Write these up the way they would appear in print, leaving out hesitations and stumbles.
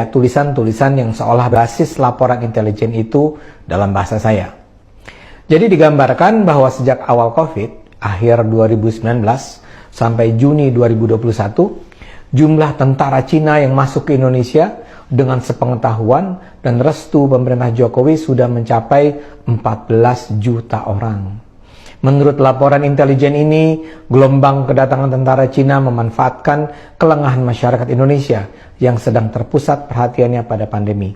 tulisan-tulisan yang seolah basis laporan intelijen itu dalam bahasa saya. Jadi digambarkan bahwa sejak awal COVID, akhir 2019 sampai Juni 2021, jumlah tentara Cina yang masuk ke Indonesia dengan sepengetahuan dan restu pemerintah Jokowi sudah mencapai 14 juta orang. Menurut laporan intelijen ini, gelombang kedatangan tentara Cina memanfaatkan kelengahan masyarakat Indonesia yang sedang terpusat perhatiannya pada pandemi.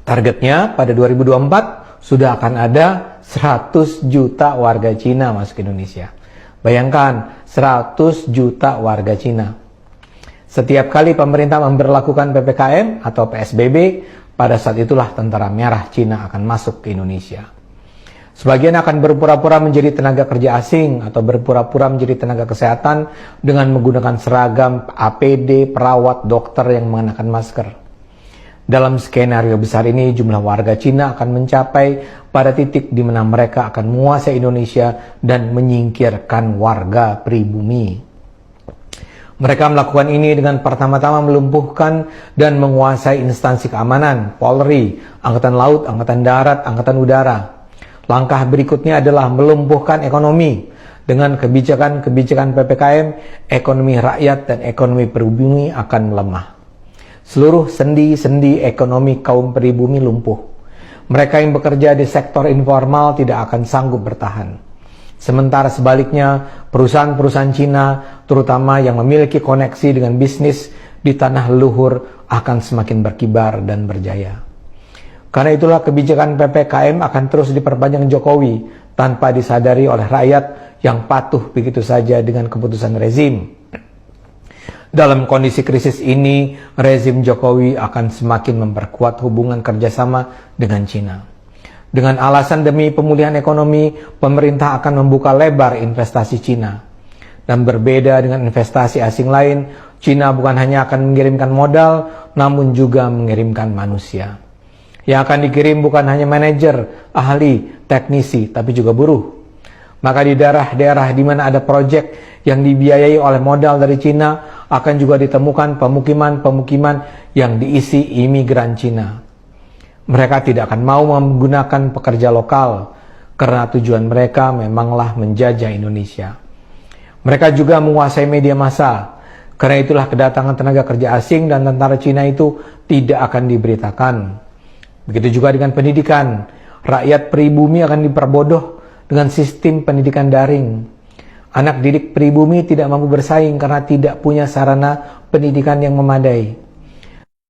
Targetnya pada 2024 sudah akan ada 100 juta warga Cina masuk ke Indonesia. Bayangkan, 100 juta warga Cina. Setiap kali pemerintah memberlakukan PPKM atau PSBB, pada saat itulah tentara merah Cina akan masuk ke Indonesia. Sebagian akan berpura-pura menjadi tenaga kerja asing atau berpura-pura menjadi tenaga kesehatan dengan menggunakan seragam APD, perawat, dokter yang mengenakan masker. Dalam skenario besar ini, jumlah warga Cina akan mencapai pada titik di mana mereka akan menguasai Indonesia dan menyingkirkan warga pribumi. Mereka melakukan ini dengan pertama-tama melumpuhkan dan menguasai instansi keamanan, Polri, Angkatan Laut, Angkatan Darat, Angkatan Udara. Langkah berikutnya adalah melumpuhkan ekonomi. Dengan kebijakan-kebijakan PPKM, ekonomi rakyat dan ekonomi pribumi akan melemah. Seluruh sendi-sendi ekonomi kaum pribumi lumpuh. Mereka yang bekerja di sektor informal tidak akan sanggup bertahan. Sementara sebaliknya, perusahaan-perusahaan Cina, terutama yang memiliki koneksi dengan bisnis di tanah leluhur, akan semakin berkibar dan berjaya. Karena itulah kebijakan PPKM akan terus diperpanjang Jokowi tanpa disadari oleh rakyat yang patuh begitu saja dengan keputusan rezim. Dalam kondisi krisis ini, rezim Jokowi akan semakin memperkuat hubungan kerjasama dengan Cina. Dengan alasan demi pemulihan ekonomi, pemerintah akan membuka lebar investasi Cina. Dan berbeda dengan investasi asing lain, Cina bukan hanya akan mengirimkan modal, namun juga mengirimkan manusia. Yang akan dikirim bukan hanya manajer, ahli, teknisi, tapi juga buruh. Maka di daerah-daerah di mana ada proyek yang dibiayai oleh modal dari Cina, akan juga ditemukan pemukiman-pemukiman yang diisi imigran Cina. Mereka tidak akan mau menggunakan pekerja lokal, karena tujuan mereka memanglah menjajah Indonesia. Mereka juga menguasai media massa, karena itulah kedatangan tenaga kerja asing dan tentara Cina itu tidak akan diberitakan. Begitu juga dengan pendidikan, rakyat pribumi akan diperbodoh dengan sistem pendidikan daring. Anak didik pribumi tidak mampu bersaing karena tidak punya sarana pendidikan yang memadai.